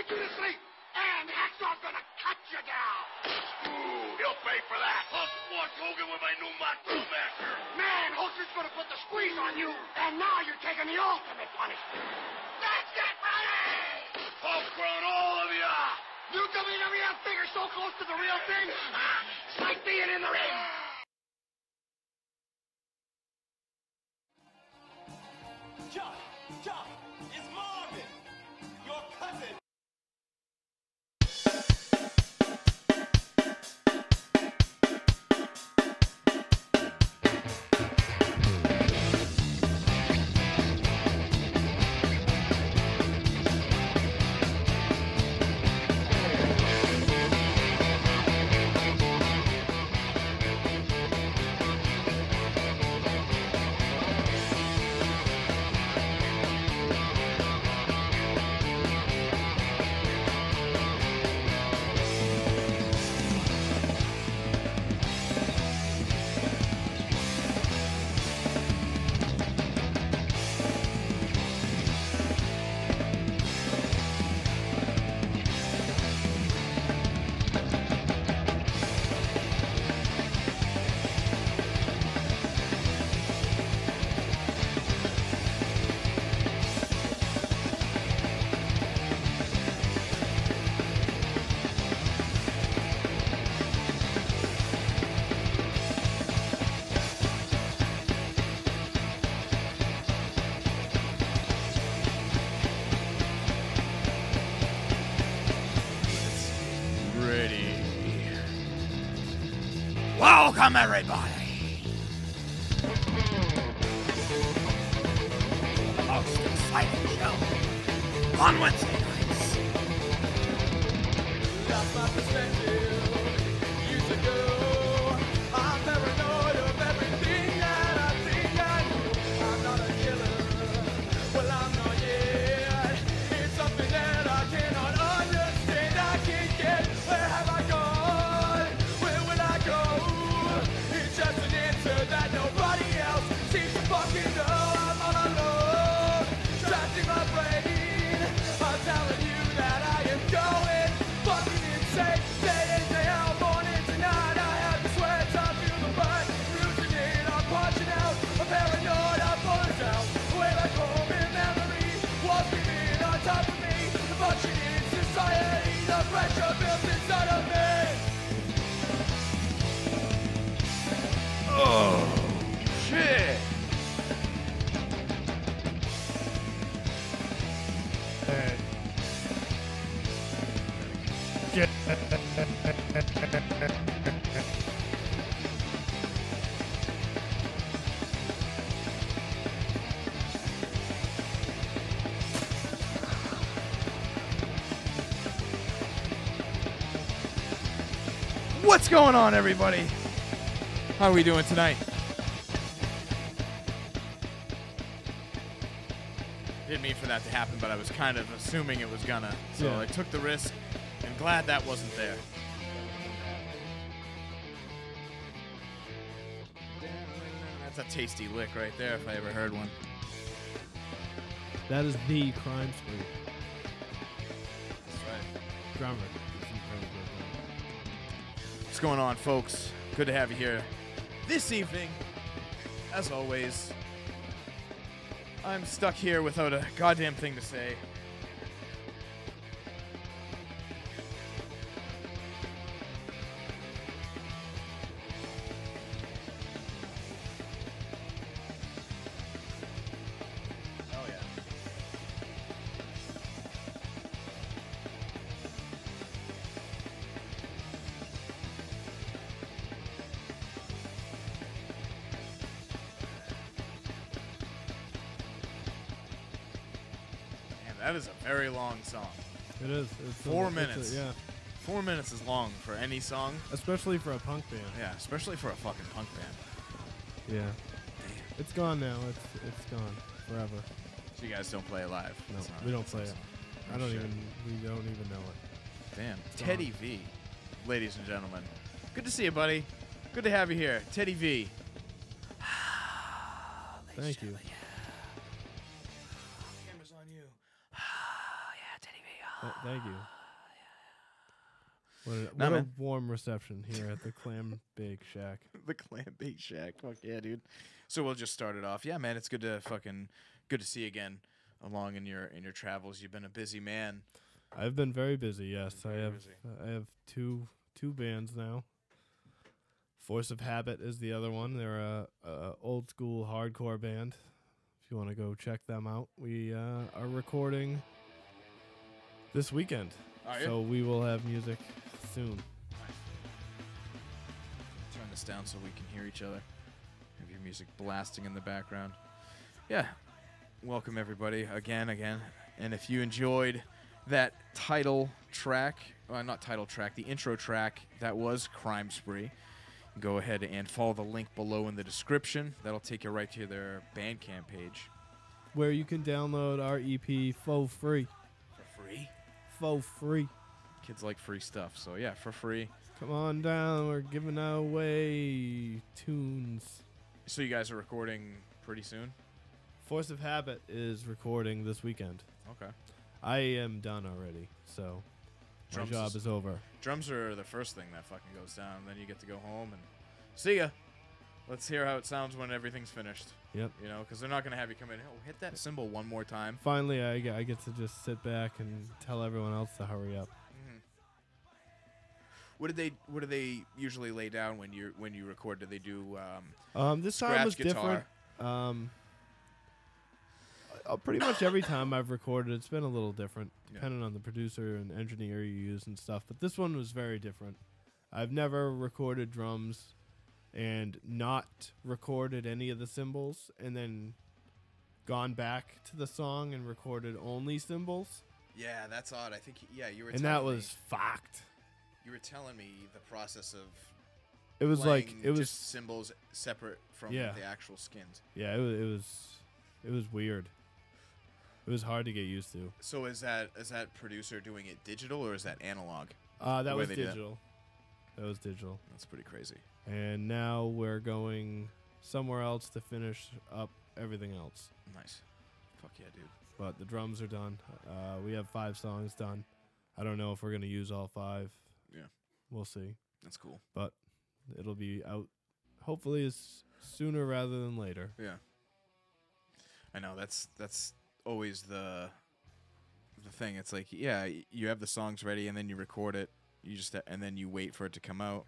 put you to sleep. And Hacksaw's gonna cut you down. Ooh, he'll pay for that. I'll squash Hogan with my new Macho Master. Man, Hulkster's gonna put the squeeze on you. And now you're taking the ultimate punishment. Let's get ready! I'll crown all of ya. You WWF figure so close to the real thing, it's like being in the ring. Chuck, it's Marvin, your cousin. Welcome, everybody. The most exciting show on Wednesday nights. That's my perspective. Years ago, I'm paranoid of everything that I think I know. I'm not a killer. Well, I'm not yet. It's something that I cannot understand. I can't get. Where have I gone? Where will I go? It's just an answer that nobody else seems to fucking know. I'm all alone, trapped in my brain. I'm telling you that I am going fucking insane. Day in, day out, morning to night. I have the sweats, I feel the burn. Losing it, I'm punching out. I'm paranoid, I'm pulling down. Way back home in memory, walls creeping on top of me. The functioning society, the pressure built inside of me. Oh, shit. What's going on, everybody? How are we doing tonight? Didn't mean for that to happen, but I was kind of assuming it was gonna. So Yeah. I took the risk, and glad that wasn't there. That's a tasty lick right there, if I ever heard one. That is the crime spree. That's right. Drummer. What's going on, folks? Good to have you here this evening. As always, I'm stuck here without a goddamn thing to say. Oh, yeah. Man, that is a very long song. It is. It's 4 it's minutes. yeah. 4 minutes is long for any song. Especially for a punk band. Yeah, especially for a fucking punk band. Yeah. It's gone now. It's gone forever. So you guys don't play it live? No, It's not- we don't it's play not it. song. I don't Shit. even. We don't even know it. Damn. It's Teddy gone. V, ladies and gentlemen. Good to see you, buddy. Good to have you here. Teddy V. Thank you. Camera's on you. Yeah, Teddy V. Thank you. What Nah, a man. warm reception here at the Clam Bake Shack. The Clam Bake Shack. Fuck yeah, dude. So we'll just start it off. Yeah, man, it's good to see you again along in your travels. You've been a busy man. I've been very busy. Yes, Very busy. I have two bands now. Force of Habit is the other one. They're a old school hardcore band. If you want to go check them out, we are recording this weekend. Are you? So we will have music soon. Turn this down so we can hear each other. Have your music blasting in the background. Yeah. Welcome everybody again. And if you enjoyed that title track, not title track, the intro track, that was CRIMESPREE. Go ahead and follow the link below in the description. That'll take you right to their Bandcamp page. Where you can download our EP for free. For free? For free. Kids like free stuff, so yeah, for free. Come on down, we're giving away tunes. So you guys are recording pretty soon? Force of Habit is recording this weekend. Okay. I am done already, so my job is over. Drums are the first thing that fucking goes down. Then you get to go home and see ya. Let's hear how it sounds when everything's finished. Yep. You know, because they're not going to have you come in, oh, hit that cymbal one more time. Finally, I get to just sit back and tell everyone else to hurry up. Mm-hmm. What do they usually lay down when you record? Do they do This scratch time was guitar? different. Pretty much every time I've recorded, it's been a little different, depending on the producer and engineer you use and stuff. But this one was very different. I've never recorded drums and not recorded any of the cymbals and then gone back to the song and recorded only cymbals. Yeah, that's odd. I think you were. And that was fucked. You were telling me the process of. It was like it was just cymbals separate from the actual skins. Yeah, it was weird. It was hard to get used to. So is that producer doing it digital or is that analog? That was digital. That was digital. That's pretty crazy. And now we're going somewhere else to finish up everything else. Nice. Fuck yeah, dude. But the drums are done. We have 5 songs done. I don't know if we're going to use all 5. Yeah. We'll see. That's cool. But it'll be out hopefully sooner rather than later. Yeah. I know that's always the thing. It's like, yeah, you have the songs ready and then you record it. You just and then you wait for it to come out.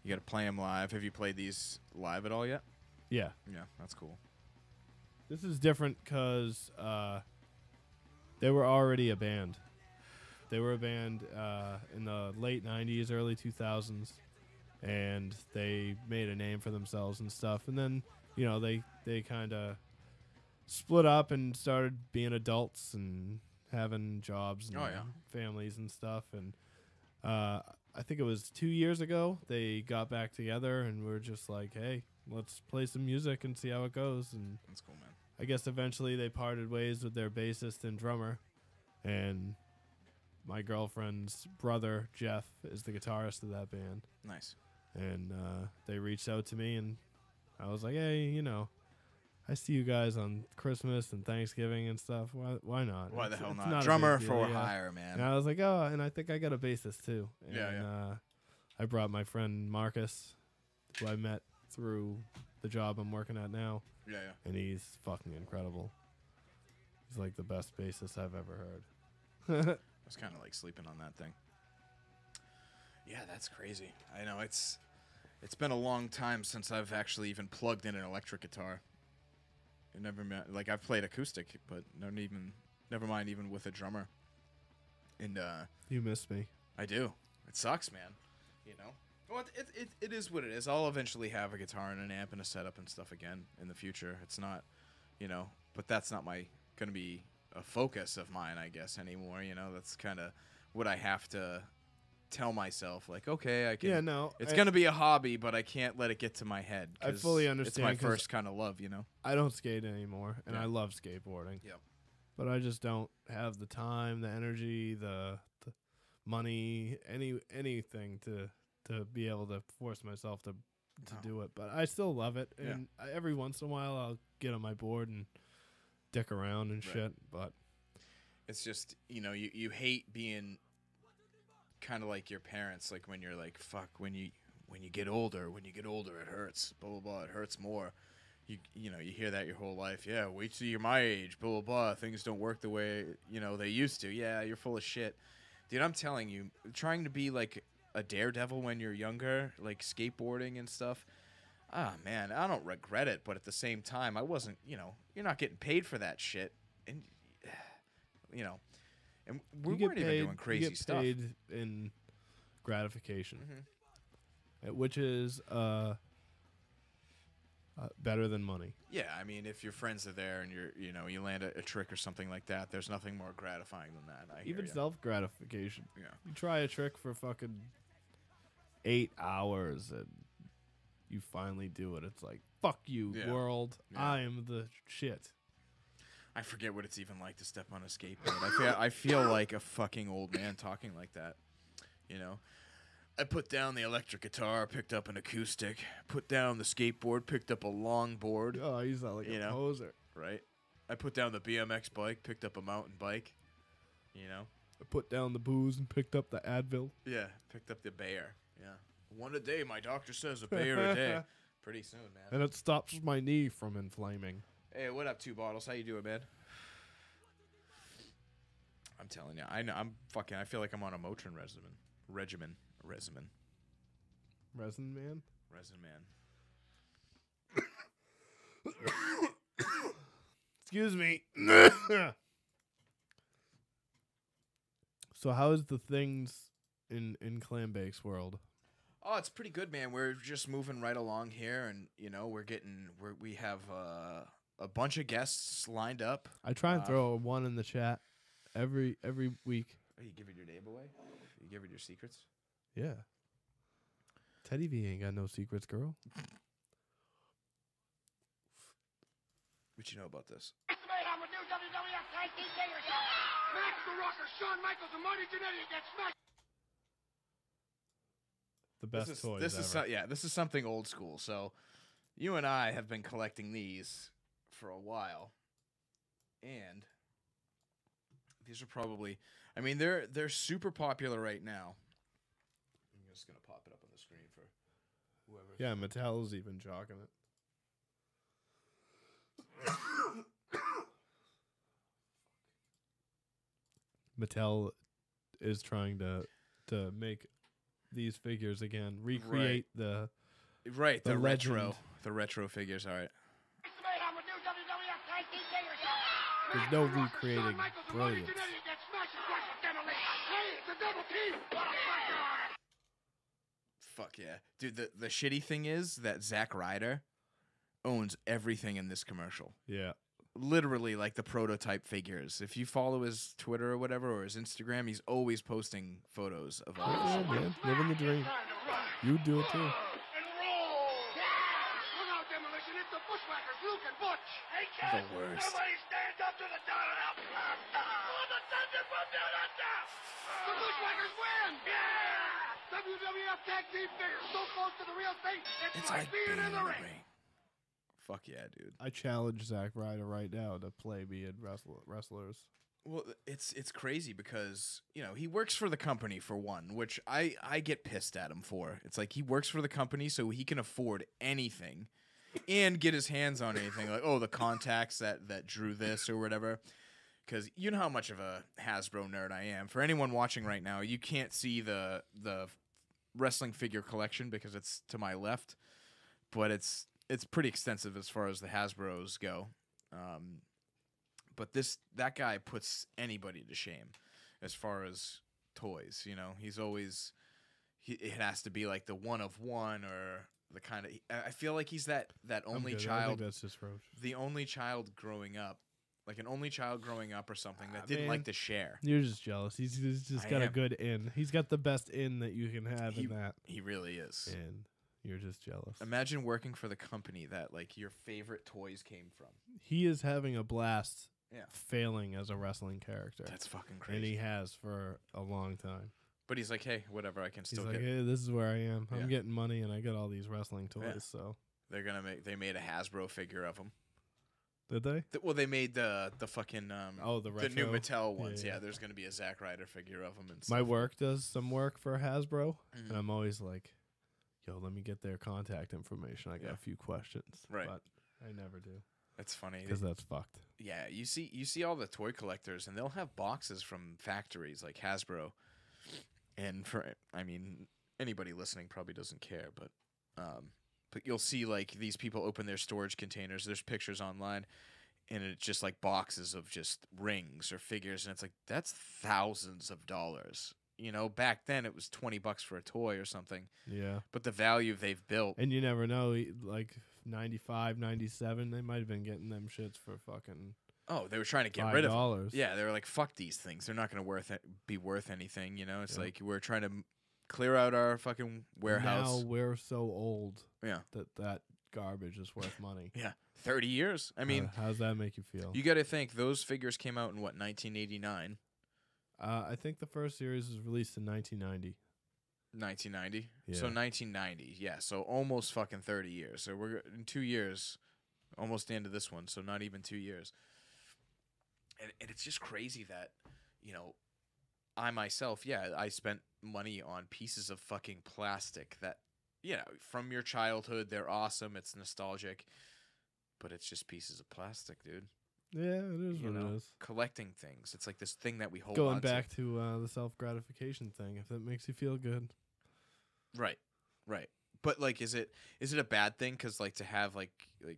You got to play them live. Have you played these live at all yet? Yeah. Yeah, that's cool. This is different because they were already a band. They were a band in the late 90s, early 2000s, and they made a name for themselves and stuff. And then, they kind of split up and started being adults and having jobs and families and stuff. And I think it was 2 years ago they got back together and we're just like, hey, let's play some music and see how it goes. And that's cool, man. I guess eventually they parted ways with their bassist and drummer, and my girlfriend's brother Jeff is the guitarist of that band. Nice. And they reached out to me and I was like, hey, I see you guys on Christmas and Thanksgiving and stuff. Why not? Why the hell not? Drummer for hire, man. And I was like, oh, and I think I got a bassist too. And I brought my friend Marcus, who I met through the job I'm working at now. Yeah. And he's fucking incredible. He's like the best bassist I've ever heard. I was kind of like sleeping on that thing. Yeah, that's crazy. I know it's been a long time since I've actually even plugged in an electric guitar. Like I've played acoustic, but never mind even with a drummer. And you miss me. I do. It sucks, man. Well, it is what it is. I'll eventually have a guitar and an amp and a setup and stuff again in the future. It's not, but that's not gonna be a focus of mine, I guess, anymore. That's kind of what I have to tell myself. Like, okay, I can. Yeah, no. It's gonna be a hobby, but I can't let it get to my head. I fully understand. It's my first kind of love, I don't skate anymore, and I love skateboarding. Yep. But I just don't have the time, the energy, the money, anything to be able to force myself to do it. But I still love it, and every once in a while I'll get on my board and dick around and shit. But It's just, you hate being kind of like your parents, like when you're like, fuck, when you get older, it hurts, blah, blah, blah, it hurts more. You hear that your whole life. Yeah, wait till you're my age, blah, blah, blah. Things don't work the way, they used to. Yeah, you're full of shit. Dude, I'm telling you, trying to be like a daredevil when you're younger, like skateboarding and stuff, man, I don't regret it, but at the same time, I wasn't, you're not getting paid for that shit. And, and we weren't even doing crazy stuff. You get paid in gratification, which is better than money. Yeah, I mean, if your friends are there and you land a trick or something like that, there's nothing more gratifying than that. Even self-gratification. Yeah. You try a trick for fucking 8 hours and you finally do it. It's like, fuck you, world. Yeah. I am the shit. I forget what it's even like to step on a skateboard. I feel like a fucking old man talking like that. I put down the electric guitar, picked up an acoustic, put down the skateboard, picked up a longboard. Oh, you sound like a poser. Right? I put down the BMX bike, picked up a mountain bike. I put down the booze and picked up the Advil. Yeah, picked up the Bayer. Yeah. One a day, my doctor says, a Bayer a day. Pretty soon, man. And it stops my knee from inflaming. Hey, what up, 2 Bottles? How you doing, man? I'm telling you, I feel like I'm on a Motrin regimen. Resin man? Resin man. Excuse me. So how is the things in Clambake's world? Oh, it's pretty good, man. We're just moving right along here, and we have a bunch of guests lined up. I try and throw one in the chat every week. Oh, you giving your name away? You giving your secrets? Yeah. Teddy V ain't got no secrets, girl. What you know about this? I'm a new WWF Tag Team Champion. Max the Rocker, Shawn Michaels, and Marty Jannetty against Smash. The best toys ever. This is something old school. So, you and I have been collecting these for a while, and these are probably, they're super popular right now. I'm just gonna pop it up on the screen for whoever. Yeah, Mattel's even jocking it. Mattel is trying to make these figures again, recreate the retro figures. All right. There's no recreating brilliance. Fuck yeah, dude. The shitty thing is that Zack Ryder owns everything in this commercial. Yeah. Literally, like the prototype figures. If you follow his Twitter or whatever, or his Instagram, he's always posting photos of all this shit. Man, living the dream. You do it too. The worst. Somebody stand up to the Donald for the Thunder from The Bushwhackers win! Yeah! WWF Tag Team figures so close to the real thing, it's like being in the ring. Fuck yeah, dude. I challenge Zack Ryder right now to play me in wrestlers. Well, it's crazy because, he works for the company for one, which I get pissed at him for. It's like he works for the company so he can afford anything and get his hands on anything. Like, the contacts that drew this or whatever. Because you know how much of a Hasbro nerd I am. For anyone watching right now, you can't see the wrestling figure collection because it's to my left. But it's pretty extensive as far as the Hasbros go. But that guy puts anybody to shame as far as toys. He's always it has to be like the one of one or the kind of. I feel like he's that only child. I think that's just Roach. The only child growing up, like an only child growing up or something that didn't like to share. You're just jealous. He's just got a good in. He's got the best in that you can have in that. He really is. And you're just jealous. Imagine working for the company that like your favorite toys came from. He is having a blast. Yeah. Failing as a wrestling character. That's fucking crazy. And he has for a long time. But he's like, hey, whatever, I can still get. He's like, hey, this is where I am. I'm getting money, and I got all these wrestling toys. So they made a Hasbro figure of him. Did they? Well, they made the fucking the new retro? Mattel ones. Yeah. Yeah, there's gonna be a Zack Ryder figure of them and stuff. My work does some work for Hasbro, Mhm. and I'm always like, "Yo, let me get their contact information. I got Yeah. a few questions." Right. But I never do That's funny. because that's fucked. Yeah, you see all the toy collectors, and they'll have boxes from factories like Hasbro. And anybody listening probably doesn't care, but you'll see like these people open their storage containers. There's pictures online, and it's just like boxes of just rings or figures, and it's like that's thousands of dollars. You know, back then it was $20 for a toy or something. Yeah. But the value they've built. And you never know. Like 95, 97, they might have been getting them shits for fucking Oh, they were trying to get rid of them. $5. Yeah, they were like, fuck these things. They're not going to be worth anything, you know? It's Yeah. like we're trying to clear out our fucking warehouse. Now we're so old Yeah. that garbage is worth money. Yeah. 30 years. I mean, how does that make you feel? you got to think those figures came out in what, 1989? I think the first series was released in 1990. 1990. Yeah. So 1990. Yeah, so almost fucking 30 years. So we're in 2 years, almost the end of this one, so not even 2 years. And it's just crazy that, you know, I myself, I spent money on pieces of fucking plastic that, you know, from your childhood, they're awesome, it's nostalgic, but it's just pieces of plastic, dude. Yeah, it is You what know, it is. collecting things. It's like this thing that we hold Going on back to the self-gratification thing, if that makes you feel good. Right. But like, is it a bad thing? Because like to have like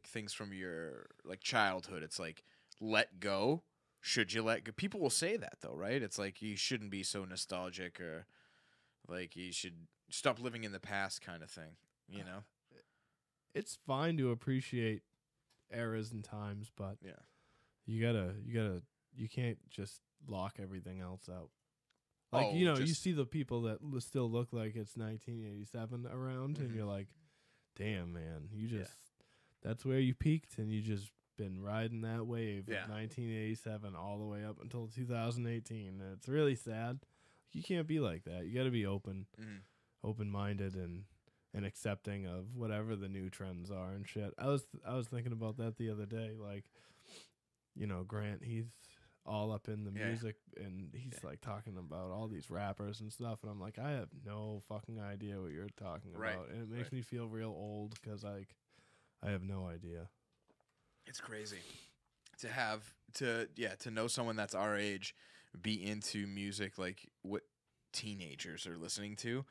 things from your like childhood, it's like let go. Should you let go? People will say that though, right? It's like you shouldn't be so nostalgic, or like you should stop living in the past, kind of thing. You know? It's fine to appreciate eras and times, but Yeah. you can't just lock everything else out. Like, Oh, you just- see the people that still look like it's 1987 around, and Mhm. you're like, damn, man, Yeah. that's where you peaked, and you just been riding that wave Yeah. of 1987 all the way up until 2018. And it's really sad. You can't be like that. You got to be open-minded and accepting of whatever the new trends are and shit. I was thinking about that the other day. Like, you know, Grant, he's all up in the Yeah. music, and he's like talking about all these rappers and stuff, and I'm like, I have no fucking idea what you're talking Right, about, and it makes right. me feel real old because I have no idea. It's crazy to know someone that's our age be into music like what teenagers are listening to.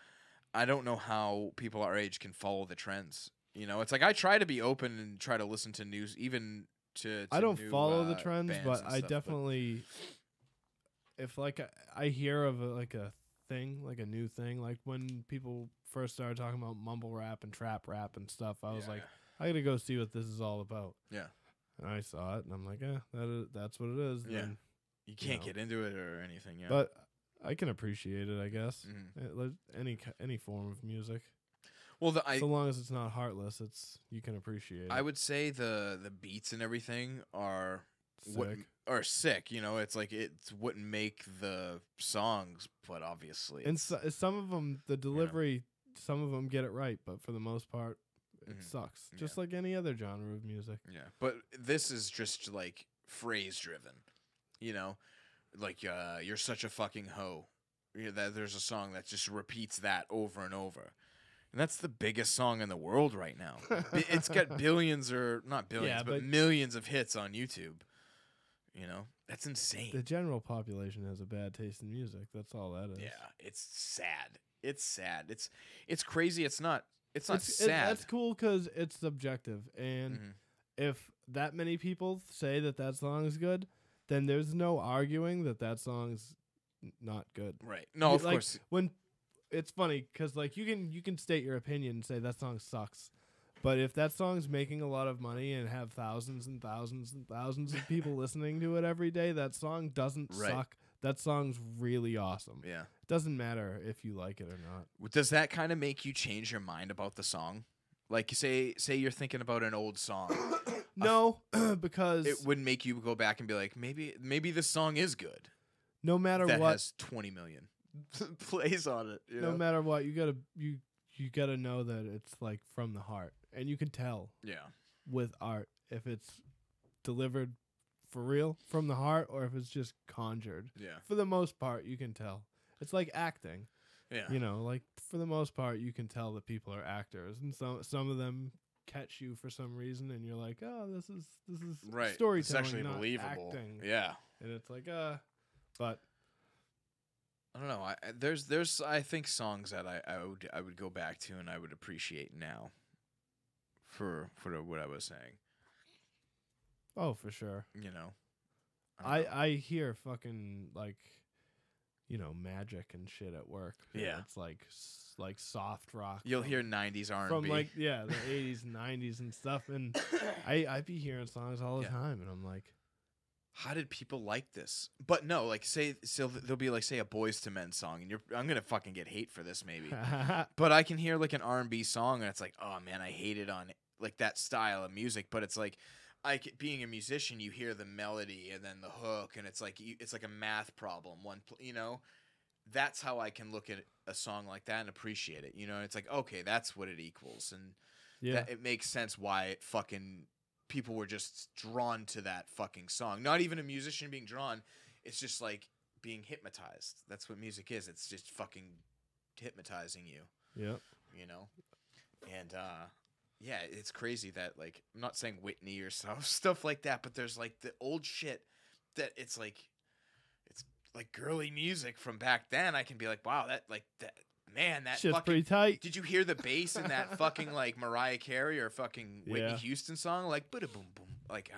I don't know how people our age can follow the trends. You know, it's like I try to be open and try to listen to news, even to I don't new, follow the trends, bands but and I stuff, definitely, if like I hear of like a thing, like a new thing, like when people first started talking about mumble rap and trap rap and stuff, I was like, I gotta go see what this is all about. Yeah. And I saw it, and I'm like, that's what it is. Yeah. Then, You can't know. get into it or anything. Yeah. but I can appreciate it, I guess. Mhm. Any form of music, well, so long as it's not heartless, you can appreciate it. I would say the beats and everything are Sick. sick. You know, it's like it wouldn't make the songs, but obviously, And it's- some of them, the delivery, some of them get it right, but for the most part, it Mhm. sucks. Yeah. Just like any other genre of music. yeah. But this is just like phrase driven. You know, like you're such a fucking hoe. There's a song that just repeats that over and over. And that's the biggest song in the world right now. It's got billions, or not billions, Yeah, but but- millions of hits on YouTube. You know, that's insane. The general population has a bad taste in music. That's all that is. Yeah, it's sad. It's sad. It's crazy. It's not sad. That's cool because it's subjective, and Mhm. if that many people say that song is good, then there's no arguing that song's not good. Right. No, of Like, course. When it's funny because like you can state your opinion and say that song sucks, but if that song's making a lot of money and have thousands and thousands and thousands of people listening to it every day, that song doesn't Right. suck. That song's really awesome. Yeah. It doesn't matter if you like it or not. Does that kind of make you change your mind about the song? Like, say you're thinking about an old song. No, because It would make you go back and be like, maybe this song is good. no matter That what, has 20 million plays on it. You no know? matter what, you gotta know that it's like from the heart, and you can tell Yeah. with art if it's delivered for real from the heart or if it's just conjured. Yeah. For the most part, you can tell. It's like acting. Yeah. You know, like for the most part, you can tell that people are actors, and some of them catch you for some reason, and you're like, oh, this is Right. storytelling, It's actually not believable. acting. Yeah. And it's like, but I don't know. There's I think songs that I would go back to and I would appreciate now. For what I was saying. oh, for sure. You know. don't know. I hear fucking like, you know, Magic and shit at work. Yeah. It's like soft rock. You'll hear 90s R&B. from like the 80s, 90s and stuff, and I be hearing songs all the Yeah. time, and I'm like, how did people like this? But no, like there'll be like say a Boys to Men song, and I'm gonna fucking get hate for this maybe. But I can hear like an R&B song, and it's like, oh man, I hate it on like that style of music. But it's like, being a musician, you hear the melody and then the hook, and it's like it's like a math problem. You know, that's how I can look at a song like that and appreciate it. You know, it's like, okay, that's what it equals, and yeah, it makes sense why it fucking people were just drawn to that fucking song. Not even a musician being drawn. It's just like being hypnotized. That's what music is. It's just fucking hypnotizing you. yeah, You know? And yeah, it's crazy that like I'm not saying Whitney or stuff like that, but there's like the old shit that it's like girly music from back then. I can be like, wow, that man, that shit's fucking pretty tight. did you hear the bass in that fucking like Mariah Carey or fucking Whitney Yeah. Houston song? Like, boom, boom. Like,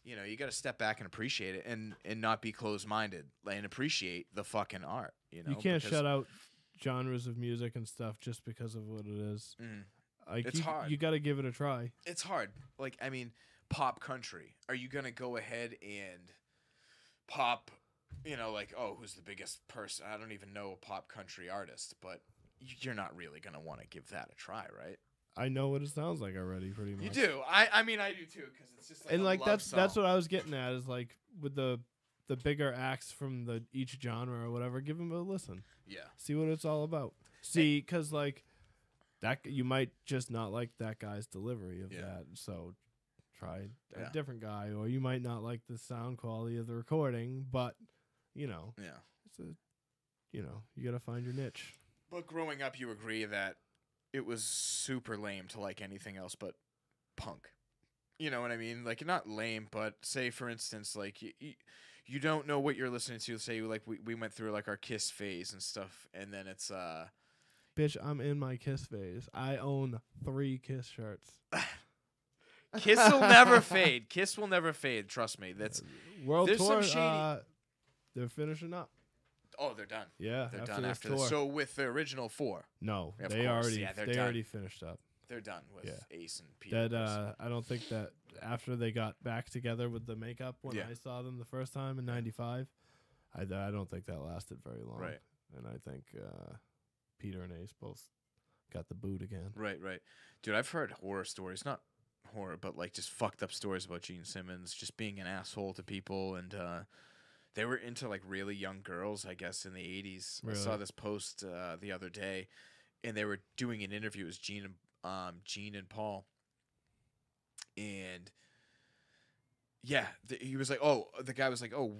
you know, you got to step back and appreciate it, and not be closed minded, and appreciate the fucking art. You know, You can't because- shut out genres of music and stuff just because of what it is. Mhm. Like, It's hard. You got to give it a try. It's hard. Like, I mean, pop country. Are you gonna go ahead and pop? You know, like, oh, who's the biggest person? I don't even know a pop country artist, but you're not really gonna want to give that a try, right? I know what it sounds like already, pretty much. You do. I mean, I do too, because it's just like And a like love that's song. what I was getting at is like with the bigger acts from each genre or whatever, give them a listen. Yeah. See what it's all about. See, because like that, you might just not like that guy's delivery of Yeah. that. So try Yeah. a different guy, or you might not like the sound quality of the recording, but you know, Yeah. it's you got to find your niche. But growing up, you agree that it was super lame to like anything else but punk. You know what I mean? Like, not lame, but say, for instance, like, you don't know what you're listening to. Say, like, we went through, like, our Kiss phase and stuff, and then it's, Bitch, I'm in my Kiss phase. I own 3 Kiss shirts. Kiss will never fade. Kiss will never fade. Trust me. That's World There's some tour. shady- They're finishing up. oh, they're done. Yeah, They're after done this after tour. this. So with the original 4, No, Of they course, already yeah, they're they done. already finished up. they're done with Yeah. Ace and Peter. That I don't think that after they got back together with the makeup when Yeah. I saw them the first time in '95, I don't think that lasted very long. Right. And I think Peter and Ace both got the boot again. Right. Dude, I've heard horror stories. Not horror, but like just fucked up stories about Gene Simmons just being an asshole to people, and they were into like really young girls, I guess, in the 80s. I saw Really? this post the other day, and they were doing an interview. It was Gene and Paul, and yeah, he was like, oh, the guy was like, oh,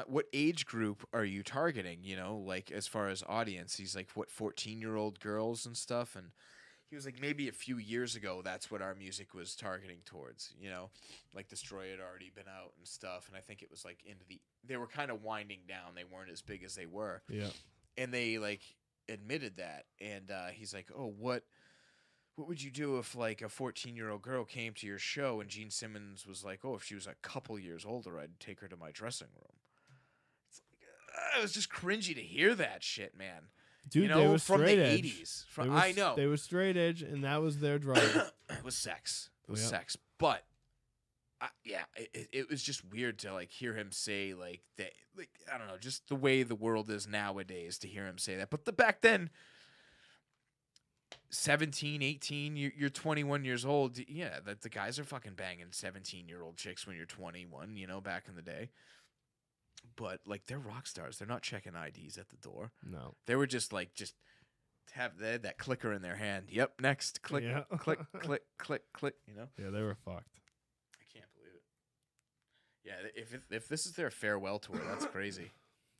what age group are you targeting? You know, like as far as audience, he's like, what, 14-year-old girls and stuff, and he was like, maybe a few years ago, that's what our music was targeting towards, you know, like Destroy had already been out and stuff, and I think it was like they were kind of winding down. They weren't as big as they were, Yeah. and they like admitted that, and he's like, oh, what would you do if like a 14-year-old girl came to your show? And Gene Simmons was like, oh, if she was a couple years older, I'd take her to my dressing room. It's like, it was just cringy to hear that shit, man. Dude, you know, they were from the straight edge. 80s. They were I know. they were straight edge, and that was their drug. It was sex. It was Yep. sex. But yeah, it was just weird to like hear him say like that. Like, I don't know, just the way the world is nowadays to hear him say that. But back then, 17, 18, you're 21 years old. Yeah, that the guys are fucking banging 17-year-old chicks when you're 21. You know, back in the day. But like, they're rock stars. They're not checking IDs at the door. No. They were just they had that clicker in their hand. Yep, next. Click, Yeah. click, click, click, click, you know? Yeah, they were fucked. I can't believe it. Yeah, if this is their farewell tour, that's crazy.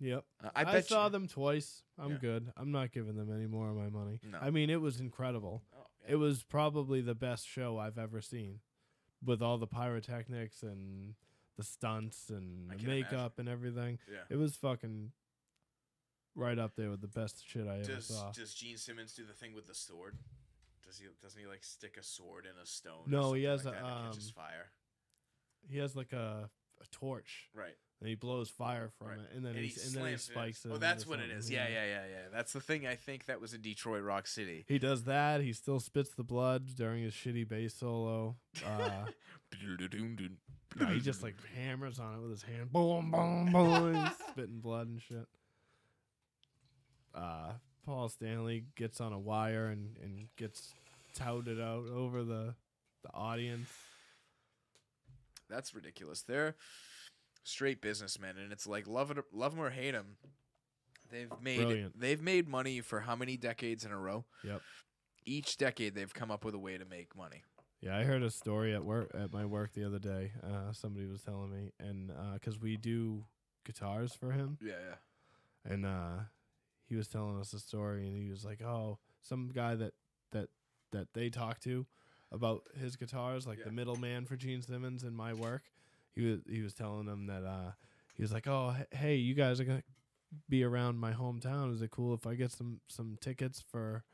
Yep. I saw them twice. I'm Yeah. good. I'm not giving them any more of my money. No. I mean, it was incredible. Oh, yeah. It was probably the best show I've ever seen, with all the pyrotechnics and the stunts and I the can makeup and everything. Yeah. It was fucking right up there with the best shit I ever saw. Does Gene Simmons do the thing with the sword? Doesn't he like stick a sword in a stone? No, or he has something a, like that and catches fire. He has like a torch, Right. and he blows fire from Right. it, and then And he slams spikes it. Oh, that's into what it something. is. Yeah. That's the thing. I think that was in Detroit Rock City. He does that. He still spits the blood during his shitty bass solo. No, he just like hammers on it with his hand. Boom, boom, boom. He's spitting blood and shit. Paul Stanley gets on a wire and gets touted out over the audience. That's ridiculous. They're straight businessmen, and it's like love them or hate them. Brilliant. They've made money for how many decades in a row? Yep. Each decade, they've come up with a way to make money. Yeah, I heard a story at my work the other day. Somebody was telling me, and because we do guitars for him, Yeah. and he was telling us a story, and he was like, "Oh, some guy that they talked to about his guitars, like Yeah. the middleman for Gene Simmons in my work." He was telling them that he was like, "Oh, hey, you guys are gonna be around my hometown. Is it cool if I get some tickets for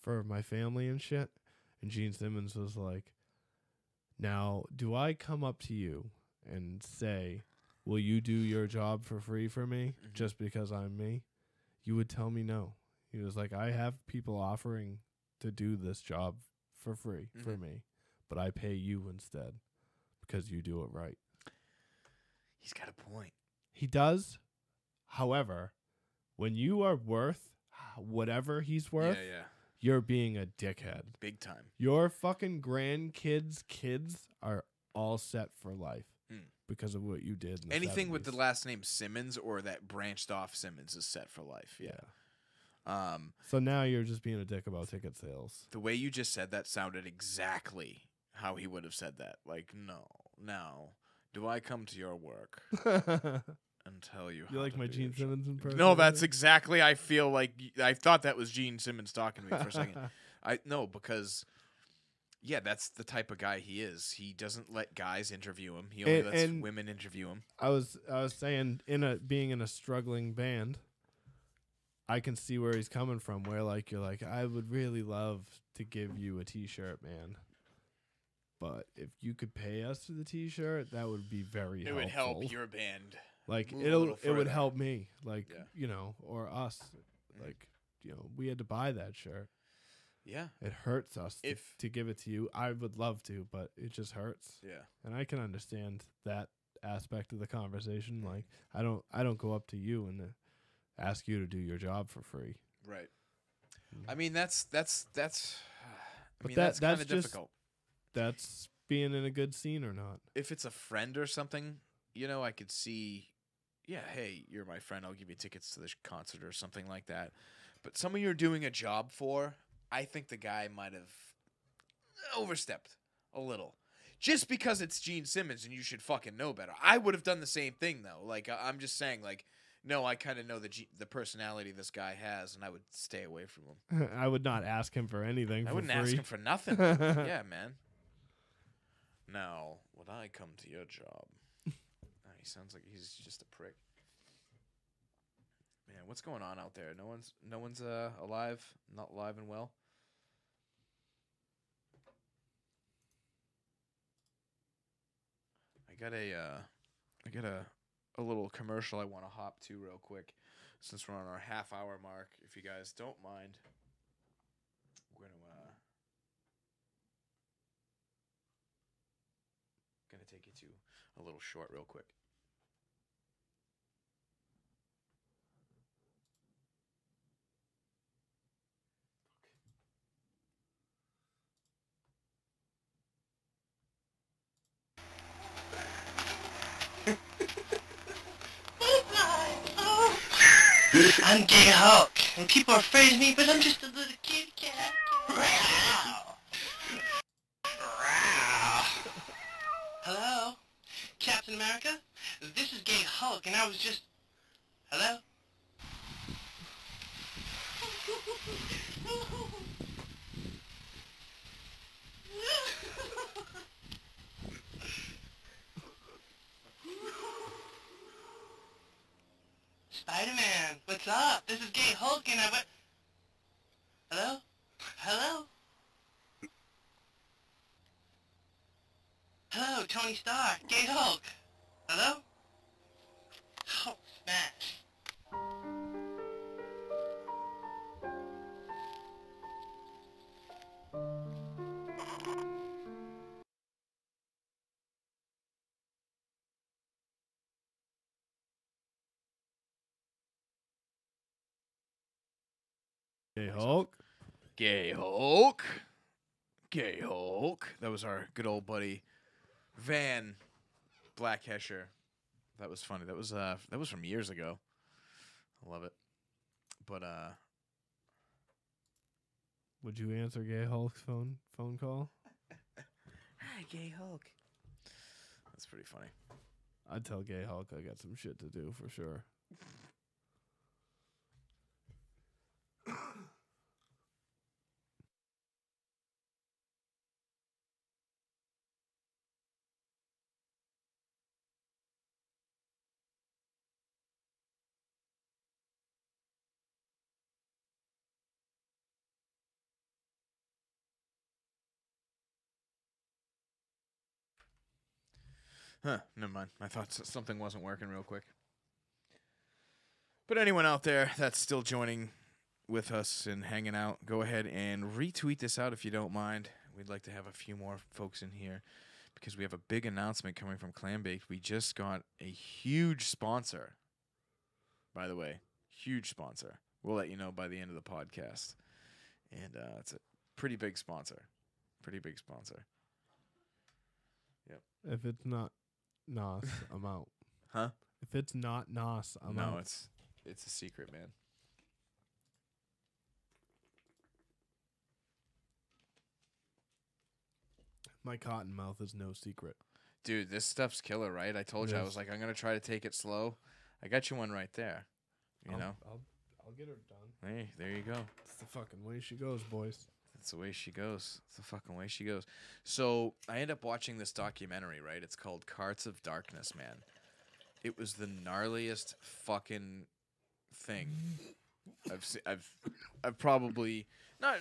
my family and shit?" And Gene Simmons was like, "Now, do I come up to you and say, will you do your job for free for me just because I'm me? You would tell me no." He was like, "I have people offering to do this job for free for me, but I pay you instead because you do it right." He's got a point. He does. However, when you are worth whatever he's worth, Yeah. you're being a dickhead. Big time. Your fucking grandkids' kids are all set for life because of what you did. In the Anything with the 70s. last name Simmons or that branched off Simmons is set for life. Yeah. So now you're just being a dick about ticket sales. The way you just said that sounded exactly how he would have said that. Like, no. Now, do I come to your work and tell you? You how like to my do Gene your job? Simmons impression? No, that's exactly. I feel like I thought that was Gene Simmons talking to me for a second. Because yeah, that's the type of guy he is. He doesn't let guys interview him. He only lets women interview him. I was saying being in a struggling band, I can see where he's coming from. Where like you're like, I would really love to give you a T-shirt, man. But if you could pay us for the T-shirt, that would be very helpful. It would help your band. Like move a little it would further. help me, like Yeah. or us, like we had to buy that shirt. Yeah. It hurts us If- to give it to you. I would love to, but it just hurts. Yeah. And I can understand that aspect of the conversation. Like I don't go up to you and ask you to do your job for free. Right. I mean that's that's But that's kind that's of just- difficult. That's being in a good scene or not. If it's a friend or something, I could see, yeah, hey, you're my friend, I'll give you tickets to this concert or something like that. But someone you're doing a job for, I think the guy might have overstepped a little. Just because it's Gene Simmons and you should fucking know better. I would have done the same thing, though. Like, I'm just saying, like, no, I kind of know the personality this guy has, and I would stay away from him. I would not ask him for anything. I for wouldn't free. ask him for nothing. Yeah, man. Now, would I come to your job? He sounds like he's just a prick. Man, what's going on out there? No one's alive, not alive and well. I got a little commercial I want to hop to real quick, since we're on our half-hour mark. If you guys don't mind, we're gonna take you to a little short real quick. I'm Gay Hulk, and people are afraid of me, but I'm just a little kitty cat. Hello? Captain in America? This is Gay Hulk, and I was just... Hello? Spider-Man, what's up? This is Gay Hulk, and I went... Hello? Hello? Hello, Tony Stark, Gay Hulk. Hello? Oh, smash. Hey, Hulk. Gay Hulk. Gay Hulk. That was our good old buddy Van Black Hesher. That was funny. That was from years ago. I love it. But Would you answer Gay Hulk's phone call? hi, Gay Hulk. That's pretty funny. I'd tell Gay Hulk I got some shit to do for sure. Huh, never mind. I thought something wasn't working real quick. But anyone out there that's still joining with us and hanging out, go ahead and retweet this out if you don't mind. We'd like to have a few more folks in here because we have a big announcement coming from CLAMBAKED. We just got a huge sponsor, by the way. Huge sponsor. We'll let you know by the end of the podcast. And it's a pretty big sponsor. Pretty big sponsor. Yep. If it's not Nos, I'm out. Huh? If it's not Nos, I'm out. No, it's a secret, man. My cotton mouth is no secret. Dude, this stuff's killer, right? I told you, I Yes. was like, I'm going to try to take it slow. I got you one right there. You know? I'll get her done. Hey, there you go. It's the fucking way she goes, boys. That's the way she goes. It's the fucking way she goes. So I end up watching this documentary, right? It's called Carts of Darkness, man. It was the gnarliest fucking thing I've probably not.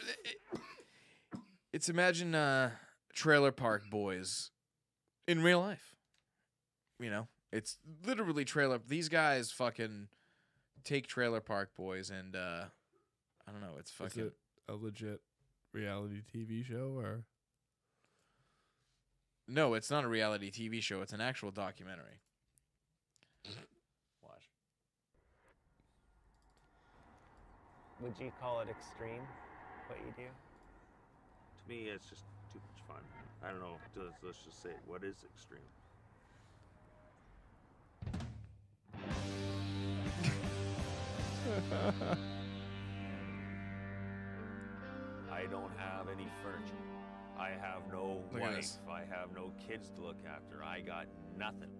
It's imagine Trailer Park Boys in real life. You know, it's literally trailer. These guys fucking take Trailer Park Boys and I don't know. It's fucking. Is it a legit reality TV show or? No, it's not a reality TV show. It's an actual documentary. Watch. Would you call it extreme, what you do? To me, it's just too much fun. I don't know. Let's just say, what is extreme? I don't have any furniture. I have no Look at wife. this. I have no kids to look after. I got nothing.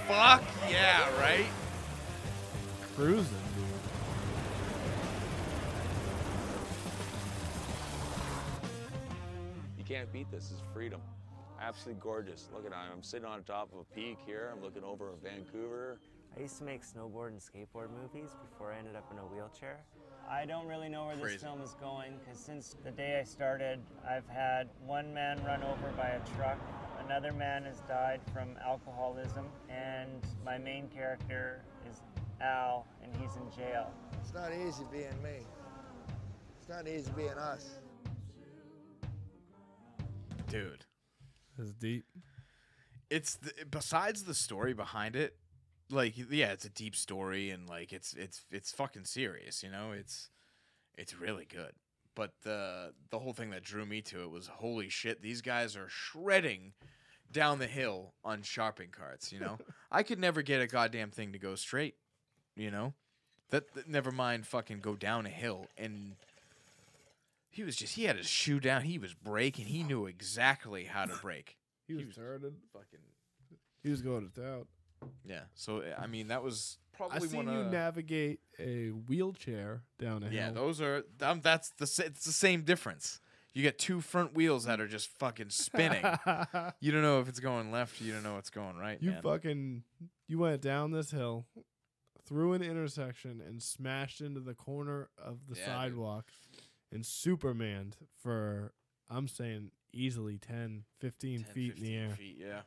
Fuck yeah, right? Cruising, dude. You can't beat this. This is freedom. Absolutely gorgeous. Look at it. I'm sitting on top of a peak here. I'm looking over Vancouver. I used to make snowboard and skateboard movies before I ended up in a wheelchair. I don't really know where Crazy. this film is going because since the day I started, I've had one man run over by a truck, another man has died from alcoholism, and my main character is Al, and he's in jail. It's not easy being me. It's not easy being us. Dude. It's deep. It's besides the story behind it, like yeah, it's a deep story and like it's fucking serious, you know? It's really good. But the whole thing that drew me to it was holy shit, these guys are shredding down the hill on shopping carts, you know? I could never get a goddamn thing to go straight, you know? That never mind fucking go down a hill, and he had his shoe down. He was braking. He knew exactly how to brake. He was turning. Fucking. He was going to town. Yeah. So I mean, that was probably I seen one you of. navigate a wheelchair down a hill. Yeah, those are. It's the same difference. You get two front wheels that are just fucking spinning. You don't know if it's going left. You don't know what's going right. You went down this hill, through an intersection, and smashed into the corner of the sidewalk, and Supermaned for, I'm saying, easily 10, 15 feet in the air. Feet, yeah.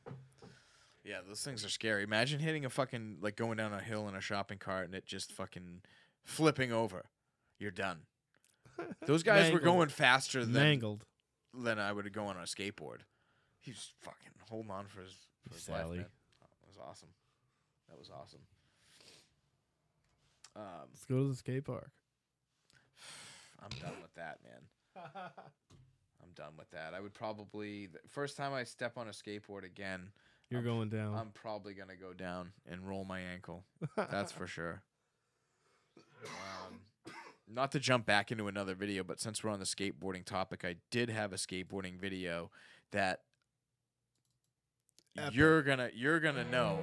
Yeah, those things are scary. Imagine hitting a fucking, like going down a hill in a shopping cart and it just fucking flipping over. You're done. Those guys were going faster than I would go on a skateboard. He was fucking holding on for his life, man. That was awesome. That was awesome. Let's go to the skate park. I'm done with that, man. I'm done with that. I would probably, the first time I step on a skateboard again, You're going down. I'm probably going to go down and roll my ankle. That's for sure. Not to jump back into another video, but since we're on the skateboarding topic, I did have a skateboarding video that you're gonna know.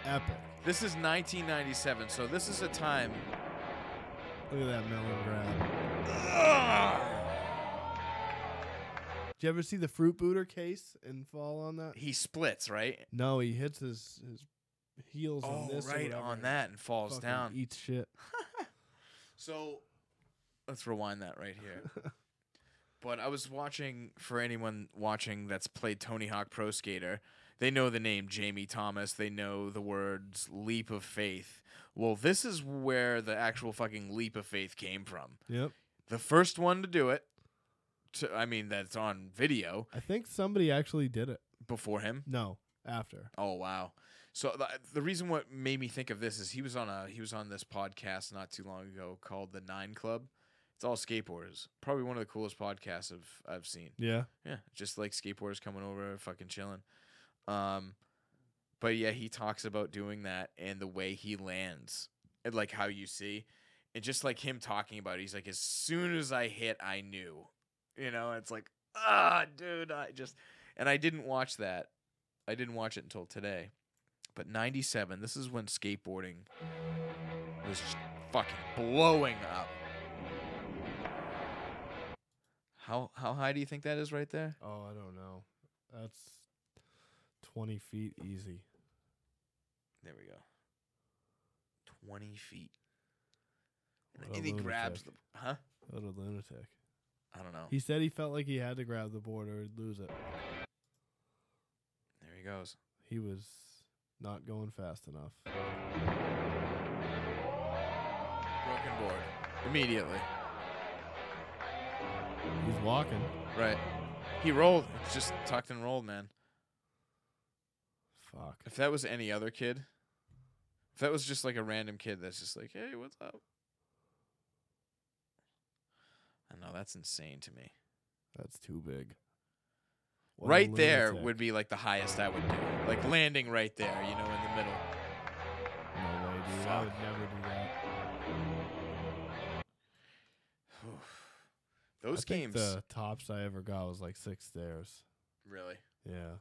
Epic. This is 1997, so this is a time. Look at that melon grab. Did you ever see the fruit booter case and fall on that? He splits, right? No, he hits his heels on this. Right on that and falls down. Eats shit. So, let's rewind that right here. But I was watching, for anyone watching that's played Tony Hawk Pro Skater, they know the name Jamie Thomas. They know the words leap of faith. Well, this is where the actual fucking leap of faith came from. Yep. The first one to do it, that's on video. I think somebody actually did it. Before him? No, after. Oh, wow. So the reason what made me think of this is he was on this podcast not too long ago called The 9 Club. It's all skateboarders. Probably one of the coolest podcasts I've seen. Yeah. Yeah, just like skateboarders coming over, fucking chilling. But yeah, he talks about doing that and the way he lands and like how you see, and just like him talking about it, he's like, as soon as I hit, I knew, it's like, dude, and I didn't watch that. I didn't watch it until today. But 97, this is when skateboarding was just fucking blowing up. How high do you think that is right there? Oh, I don't know. That's 20 feet easy. There we go. 20 feet. What And he grabs the... Huh? What a lunatic. I don't know. He said he felt like he had to grab the board or he'd lose it. There he goes. He was not going fast enough. Broken board. Immediately. He's walking. Right. He rolled. It's just tucked and rolled, man. Fuck. If that was any other kid, if that was just like a random kid that's just like, hey, what's up? I know, that's insane to me. That's too big. Right there would be like the highest I would do. Like landing right there, in the middle. No way, dude. I would never do that. Those games. The tops I ever got was like 6 stairs. Really? Yeah.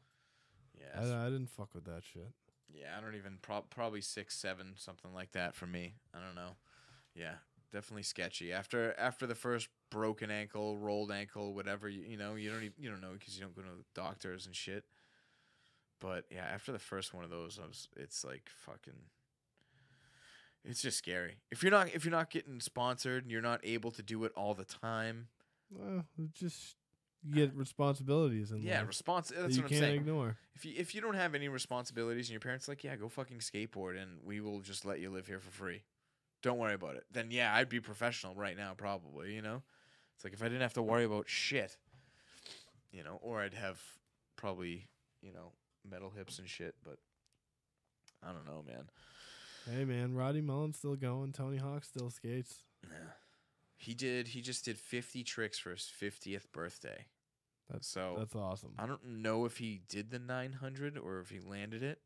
Yeah. I didn't fuck with that shit. Yeah, I don't even probably 6, 7, something like that for me. I don't know. Yeah, definitely sketchy. After the first broken ankle, rolled ankle, whatever, you don't know because you don't go to the doctors and shit. But yeah, after the first one of those, it's like fucking. It's just scary. If you're not getting sponsored and you're not able to do it all the time. Well, just you get responsibilities in life. That's what I'm saying. You can't ignore. If you don't have any responsibilities and your parents are like, yeah, go fucking skateboard and we will just let you live here for free. Don't worry about it. Then yeah, I'd be professional right now probably, It's like if I didn't have to worry about shit, or I'd have probably, metal hips and shit, but I don't know, man. Hey man, Roddy Mullen's still going. Tony Hawk still skates. Yeah. He just did 50 tricks for his 50th birthday. That's awesome. I don't know if he did the 900 or if he landed it,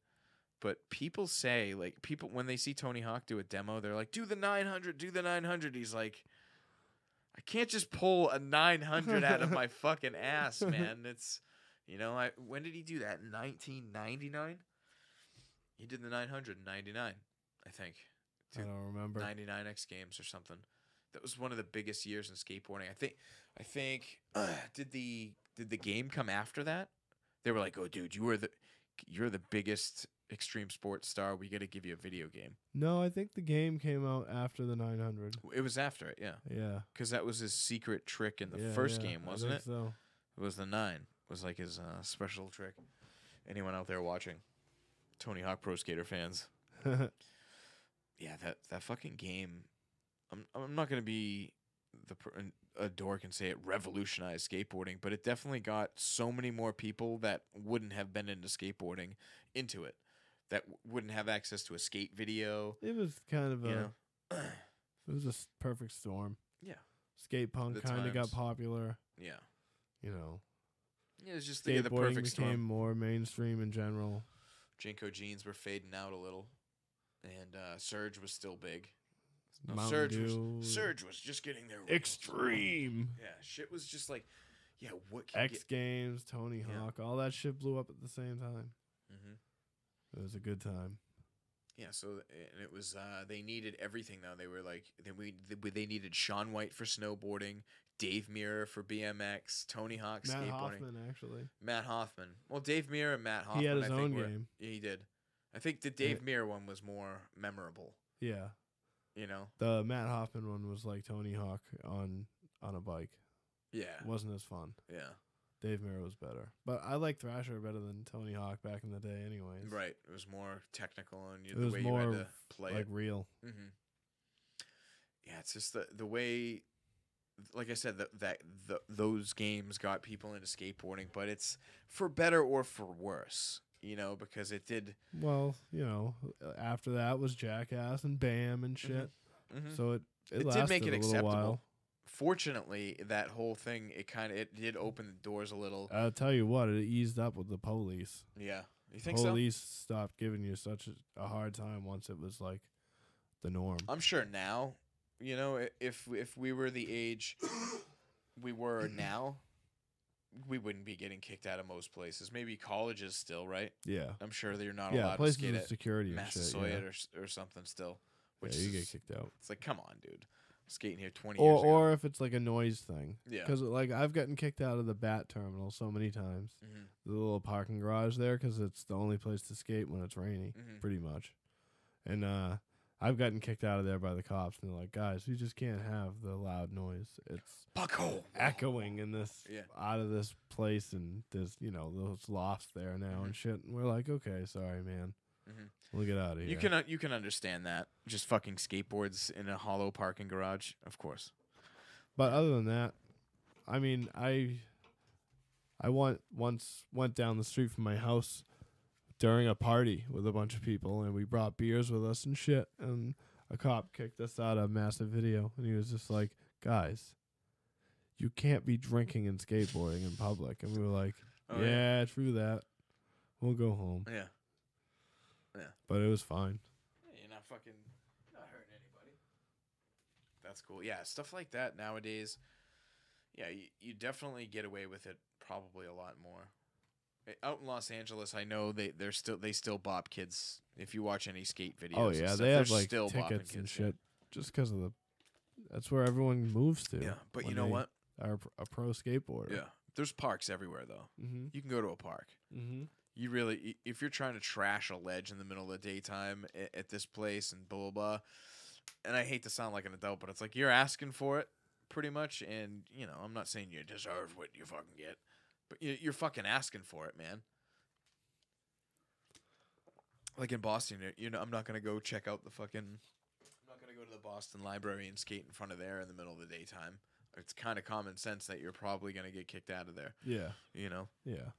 but people say, when they see Tony Hawk do a demo, they're like, do the 900, do the 900. He's like, I can't just pull a 900 out of my fucking ass, man. It's, you know, when did he do that? In 1999? He did the 900 in 99, I think. I don't remember. 99 X Games or something. That was one of the biggest years in skateboarding. I think did the game come after that? They were like, "Oh, dude, you're the biggest extreme sports star. We got to give you a video game." No, I think the game came out after the 900. It was after it, yeah. Yeah. Because that was his secret trick in the first game, wasn't it? So. It was the 9. It was like his special trick. Anyone out there watching? Tony Hawk Pro Skater fans. Yeah, that fucking game. I'm not gonna be a dork and say it revolutionized skateboarding, but it definitely got so many more people that wouldn't have been into skateboarding into it, that wouldn't have access to a skate video. It was kind of it was a perfect storm. Yeah, skate punk kind of got popular. Yeah, you know. Yeah, it was just the perfect storm. Became more mainstream in general. Jinko jeans were fading out a little, and Surge was still big. No, Surge was just getting there. Extreme. Yeah, shit was just like, yeah, what can X Games, Tony Hawk, all that shit blew up at the same time. Mm-hmm. It was a good time. Yeah, so and it was they needed everything though. They were like they needed Shaun White for snowboarding, Dave Mirra for BMX, Tony Hawk skateboarding. Matt Hoffman, actually. Matt Hoffman. Well, Dave Mirra and Matt Hoffman. He had his own game. Yeah, he did. I think the Dave Mirra one was more memorable. Yeah. You know, the Matt Hoffman one was like Tony Hawk on a bike. Yeah, it wasn't as fun. Yeah, Dave Mirra was better, but I like Thrasher better than Tony Hawk back in the day, anyways. Right, it was more technical and the way you had to play like real. Mm-hmm. Yeah, it's just the way, like I said, those games got people into skateboarding, but it's for better or for worse. You know, because it did. Well, you know, after that was Jackass and Bam and shit. Mm-hmm. So it did make it a acceptable. While. Fortunately, that whole thing it did open the doors a little. I'll tell you what, it eased up with the police. Yeah, you think police stopped giving you such a hard time once it was like the norm. I'm sure now, you know, if we were the age we were now, we wouldn't be getting kicked out of most places. Maybe colleges still, right? Yeah. I'm sure that you're not allowed to skate at security Massasoit or something still. Which you get kicked out. It's like, come on, dude. I'm skating here 20 years ago. Or if it's like a noise thing. Yeah. Because like I've gotten kicked out of the Bat Terminal so many times. Mm-hmm. The little parking garage there, because it's the only place to skate when it's rainy, pretty much. And I've gotten kicked out of there by the cops, and they're like, "Guys, we just can't have the loud noise. It's echoing in this out of this place, and there's those lofts there now and shit." And we're like, "Okay, sorry, man, we'll get out of here." You can understand that. Just fucking skateboards in a hollow parking garage, of course. But other than that, I mean, I once went down the street from my house during a party with a bunch of people, and we brought beers with us and shit, and a cop kicked us out of a massive video, and he was just like, "Guys, you can't be drinking and skateboarding in public." And we were like, yeah, true that. We'll go home. Yeah. But it was fine. Yeah, you're not hurting anybody. That's cool. Yeah, stuff like that nowadays, yeah, you definitely get away with it probably a lot more. Out in Los Angeles, I know they still bop kids. If you watch any skate videos, oh yeah, they have like still tickets and shit, just because of that's where everyone moves to. Yeah, but you know what? Are a pro skateboarder. Yeah, there's parks everywhere though. Mm-hmm. You can go to a park. Mm-hmm. You really, if you're trying to trash a ledge in the middle of the daytime at this place and blah blah blah, and I hate to sound like an adult, but it's like you're asking for it pretty much, and I'm not saying you deserve what you fucking get. But you're fucking asking for it, man. Like in Boston, I'm not gonna go check out I'm not gonna go to the Boston Library and skate in front of there in the middle of the daytime. It's kind of common sense that you're probably gonna get kicked out of there. Yeah. Yeah.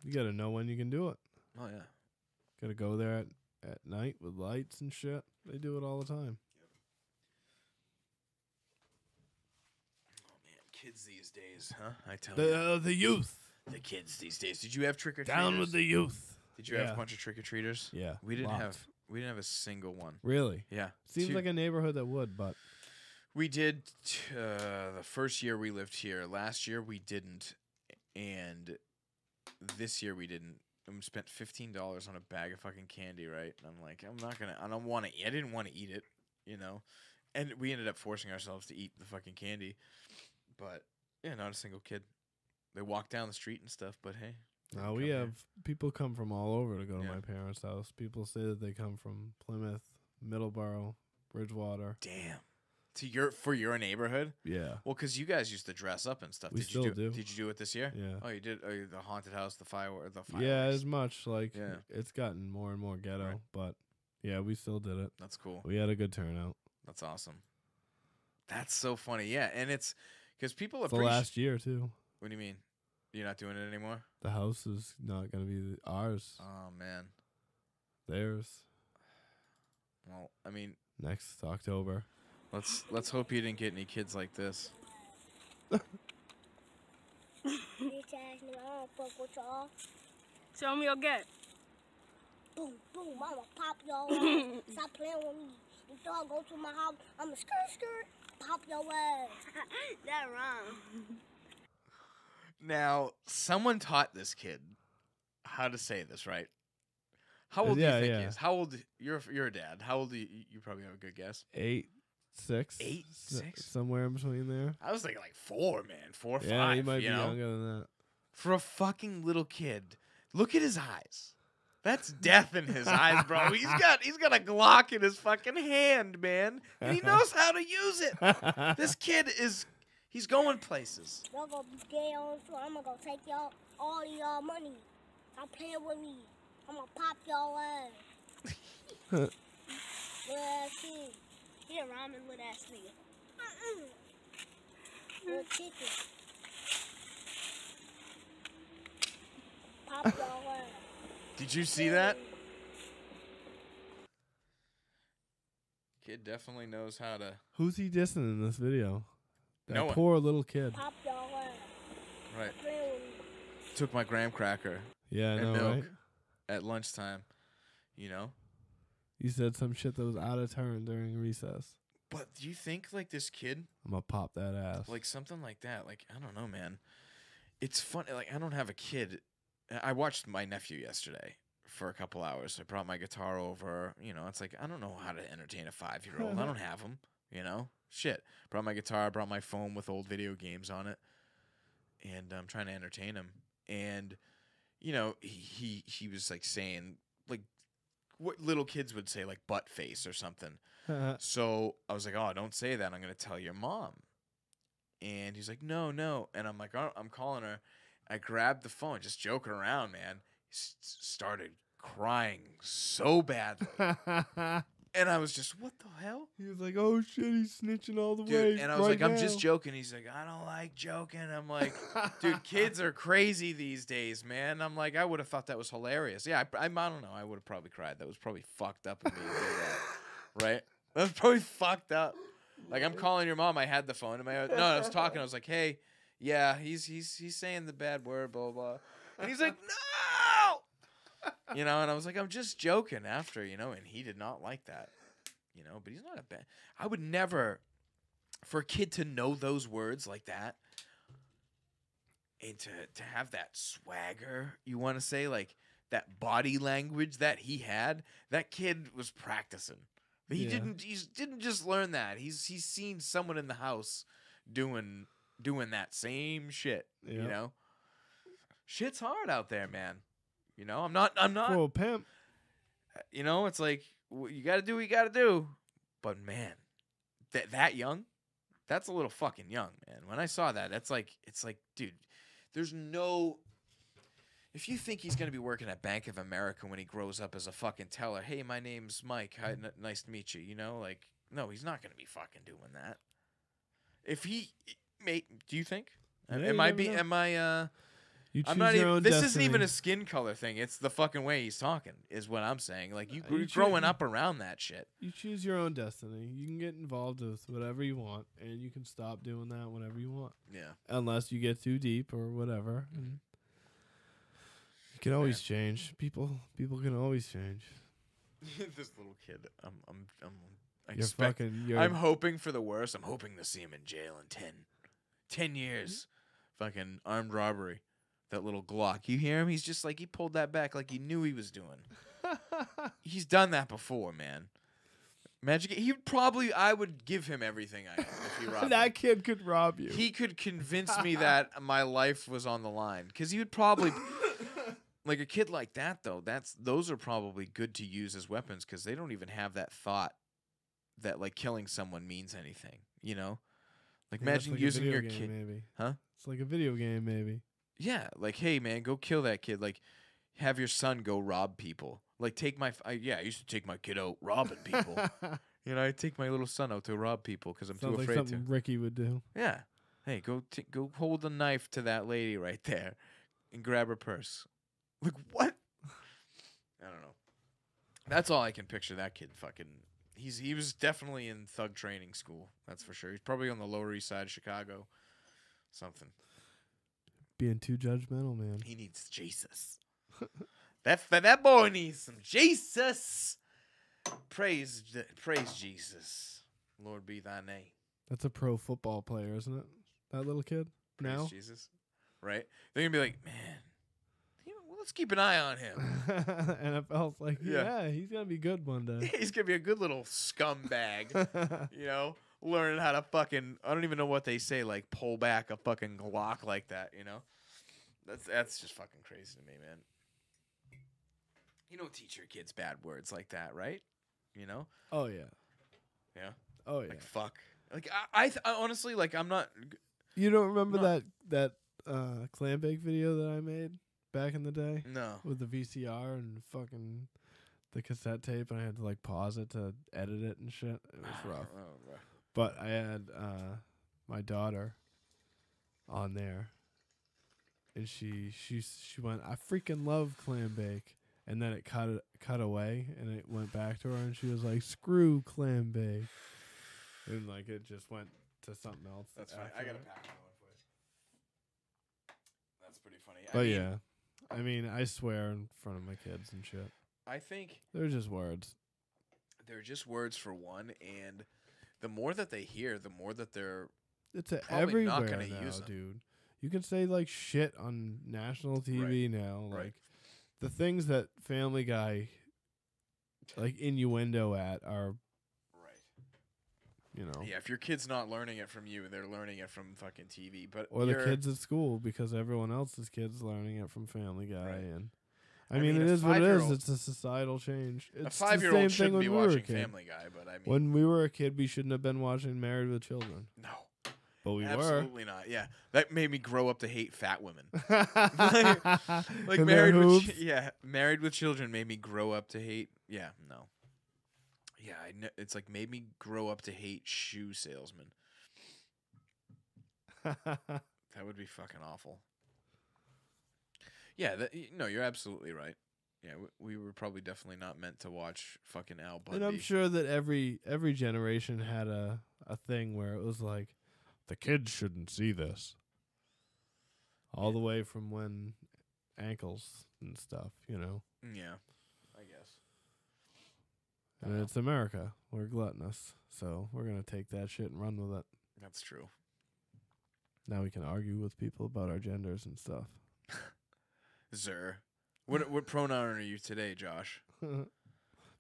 You gotta know when you can do it. Oh yeah. Gotta go there at night with lights and shit. They do it all the time. Kids these days, huh? I tell you. The youth. The kids these days. Did you have trick-or-treaters? Down with the youth. Did you have a bunch of trick-or-treaters? Yeah. We didn't have a single one. Really? Yeah. Seems like a neighborhood that would, but We did the first year we lived here. Last year we didn't, and this year we didn't. And we spent $15 on a bag of fucking candy, right? And I'm like, I don't want to. I didn't want to eat it, you know. And we ended up forcing ourselves to eat the fucking candy. But yeah, not a single kid. They walk down the street and stuff. But hey, we come have here. people come from all over to go to Yeah. my parents' house. People say that they come from Plymouth, Middleborough, Bridgewater. Damn. For your neighborhood? Yeah. Well, because you guys used to dress up and stuff. We Did still you do. Did you do it this year? Yeah. Oh, you did. Oh, the haunted house, the fireworks. Yeah, as much. Like, Yeah. it's gotten more and more ghetto. Right. But, yeah, we still did it. That's cool. We had a good turnout. That's awesome. That's so funny. Yeah, and it's because people The appreciate. last year, too. What do you mean? You're not doing it anymore? The house is not going to be ours. Oh man. Theirs. Well, I mean, Next October. let's hope you didn't get any kids like this. Bitch ass nigga, I don't fuck with y'all. Show me your get. Boom, boom, I'ma pop y'all ass. Stop playing with me. If y'all go to my house, I'ma skirt, pop your ass. That wrong. Now, someone taught this kid how to say this, right? How old Yeah, do you think yeah. he is? How old? You're a dad. How old do you? You probably have a good guess. 8, 6. 8, 6? Somewhere in between there. I was thinking like 4, man. 4 or 5. Yeah, he might be you know? younger than that. For a fucking little kid, look at his eyes. That's death in his eyes, bro. He's got a Glock in his fucking hand, man, and he knows how to use it. This kid he's going places. Y'all gonna be gay on so I'ma go take y'all all of y'all money. Stop playing with me. I'ma pop y'all ass. Little ass kid. He a ramen little ass nigga. Little chicken. Pop y'all ass. Did you see that? Kid definitely knows how to. Who's he dissing in this video? That No one. poor little kid. Pop y'all ass. Right. Playing with me. Took my graham cracker Yeah, I and know, milk right? at lunchtime. You know. You said some shit that was out of turn during recess. But do you think like this kid, I'm gonna pop that ass. like something like that? Like I don't know, man. It's funny. Like I don't have a kid. I watched my nephew yesterday for a couple hours. I brought my guitar over. You know, it's like I don't know how to entertain a 5-year-old. I don't have him. You know, shit. Brought my guitar. Brought my phone with old video games on it, and I'm trying to entertain him. And you know, he was like saying like what little kids would say, like butt face or something. So I was like, oh, don't say that. I'm gonna tell your mom. And he's like, no. And I'm like, oh, I'm calling her. I grabbed the phone, just joking around, man. He started crying so badly. And I was just, what the hell? He was like, oh shit, he's snitching all the Dude, way. and I was right like, I'm now. just joking. He's like, I don't like joking. I'm like, dude, kids are crazy these days, man. I'm like, I would have thought that was hilarious. Yeah, I don't know. I would have probably cried. That was probably fucked up of me to do that. Right? That was probably fucked up. Like, I'm calling your mom. I had the phone in my No, I was talking. I was like, hey, yeah, he's saying the bad word, blah, blah. And he's like, no! You know, and I was like, I'm just joking after, you know, and he did not like that. You know, but he's not a bad. I would never, for a kid to know those words like that, and to have that swagger, you want to say, like that body language that he had, that kid was practicing. But he didn't just learn that. He's seen someone in the house doing that same shit. Yep. You know, shit's hard out there, man. You know, I'm not. For a pimp. You know, it's like you got to do what you got to do. But man, that young, that's a little fucking young, man. When I saw that, it's like, dude, there's no. If you think he's gonna be working at Bank of America when he grows up as a fucking teller, hey, my name's Mike. Hi, nice to meet you. You know, like, no, he's not gonna be fucking doing that. If he, mate, do you think? Yeah, Am you I never being? know. Am I? You choose I'm not your even. own This destiny. isn't even a skin color thing. It's the fucking way he's talking. Is what I'm saying. Like You you're choose- growing up around that shit. You choose your own destiny. You can get involved with whatever you want, and you can stop doing that whenever you want. Yeah. Unless you get too deep or whatever. And you can always change. People can always change. This little kid. I'm I'm hoping for the worst. I'm hoping to see him in jail in 10 years. Fucking armed robbery. That little Glock. You hear him? He's just like, he pulled that back like he knew he was doing. He's done that before, man. I would give him everything I have if he robbed That me. kid could rob you. He could convince me that my life was on the line. Because he would probably... Like a kid like that, though, those are probably good to use as weapons because they don't even have that thought that, like, killing someone means anything, you know? Like, imagine using your kid. Maybe. Huh? It's like a video game, maybe. Yeah, like, hey, man, go kill that kid. Like, have your son go rob people. Like, I used to take my kid out robbing people. You know, I take my little son out to rob people because I'm too afraid like something to. Ricky would do. Yeah. Hey, go hold the knife to that lady right there and grab her purse. Like, what? I don't know. That's all I can picture that kid fucking... He was definitely in thug training school. That's for sure. He's probably on the Lower East Side of Chicago. Something. Being too judgmental, man. He needs Jesus. that boy needs some Jesus. Praise Jesus. Lord be thy name. That's a pro football player, isn't it? That little kid? Praise now? Jesus. Right? They're going to be like, man... Let's keep an eye on him. NFL's like, yeah, he's going to be good one day. He's going to be a good little scumbag, you know, learning how to fucking, I don't even know what they say, like pull back a fucking Glock like that, you know? That's just fucking crazy to me, man. You don't teach your kids bad words like that, right? You know? Oh, yeah. Yeah? Oh, yeah. Like, fuck. Like, I honestly, like, I'm not... You don't remember that CLAMBAKED video that I made? Back in the day? No. With the VCR and fucking the cassette tape, and I had to like pause it to edit it and shit. It was rough. But I had my daughter on there, and she went, I freaking love CLAMBAKED. And then it cut away, and it went back to her, and she was like, screw CLAMBAKED. And like it just went to something else. That's fine. I got to pack one for you. That's pretty funny. But yeah. I mean, I swear in front of my kids and shit. I think they're just words. They're just words for one, and the more that they hear, the more that they're everywhere not going to now, use them. dude. You can say like shit on national TV now, like the things that Family Guy like innuendo at are you know. Yeah, if your kid's not learning it from you, they're learning it from fucking TV. Or the kids at school because everyone else's kids learning it from Family Guy. And I mean, it is what it is. It's a societal change. It's a 5-year-old shouldn't be watching Family Guy, but I mean, when we were a kid, we shouldn't have been watching Married with Children. No, but we absolutely not. Yeah, that made me grow up to hate fat women. like Married with Children made me grow up to hate. Yeah, no. Yeah, it's like made me grow up to hate shoe salesmen. That would be fucking awful. Yeah, no, you're absolutely right. Yeah, we were probably definitely not meant to watch fucking Al Bundy. And I'm sure that every generation had a thing where it was like, the kids shouldn't see this. All the way from when ankles and stuff, you know. Yeah, I guess. And it's America. We're gluttonous. So we're going to take that shit and run with it. That's true. Now we can argue with people about our genders and stuff. Zer. What pronoun are you today, Josh?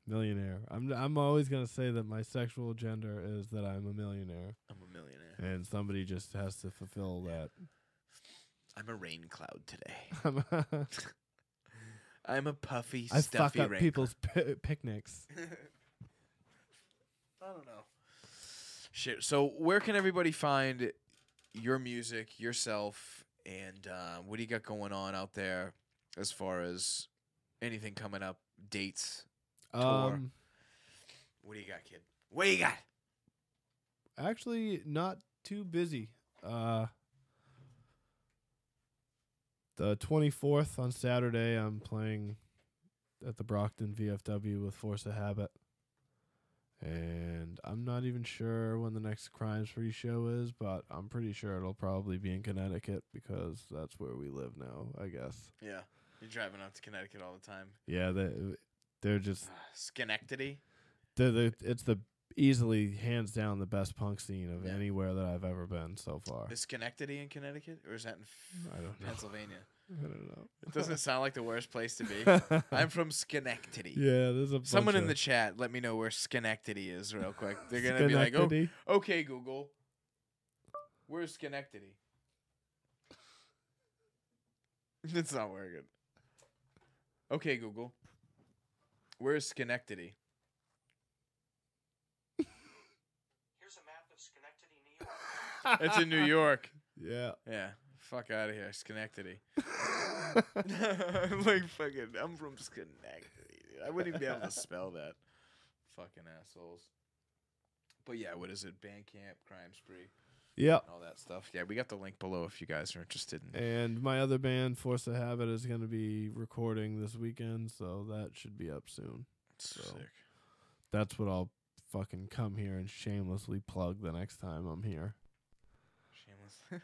Millionaire. I'm always going to say that my sexual gender is that I'm a millionaire. I'm a millionaire. And somebody just has to fulfill that. I'm a rain cloud today. I'm a puffy, I stuffy fuck up rain people's picnics. I don't know. Shit. So where can everybody find your music, yourself, and what do you got going on out there as far as anything coming up, dates, tour? What do you got, kid? What do you got? Actually, not too busy. The 24th on Saturday, I'm playing at the Brockton VFW with Force of Habit. And I'm not even sure when the next CRIMESPREE show is, but I'm pretty sure it'll probably be in Connecticut because that's where we live now, I guess. Yeah. You're driving out to Connecticut all the time. Yeah, they're just... Schenectady? It's the easily, hands down, the best punk scene of anywhere that I've ever been so far. Is Schenectady in Connecticut, or is that in I don't know. Pennsylvania? I don't know. It doesn't sound like the worst place to be. I'm from Schenectady. Yeah, there's a Someone bunch in the of- chat, let me know where Schenectady is real quick. They're gonna be like, Schenectady? "Oh, okay, Google, where's Schenectady?" It's not working. Okay, Google, where's Schenectady? Here's a map of Schenectady, New York. It's in New York. Yeah. Yeah. Fuck out of here, Schenectady. Like fucking, I'm from Schenectady. Dude. I wouldn't even be able to spell that. Fucking assholes. But yeah, what is it? Bandcamp, CRIMESPREE. Yep. All that stuff. Yeah, we got the link below if you guys are interested in. And my other band, Force of Habit, is going to be recording this weekend, so that should be up soon. So Sick. that's what I'll fucking come here and shamelessly plug the next time I'm here. Shameless.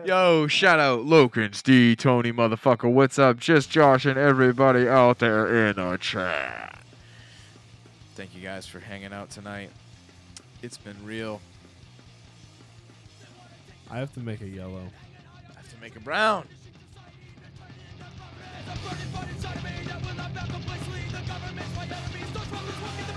Yo, shout out Lokins, D, Tony, motherfucker. What's up? Just Josh and everybody out there in the chat. Thank you guys for hanging out tonight. It's been real. I have to make a yellow. I have to make a brown. Inside of me that will not back up, please leave the government's my enemies. Those problems won't get the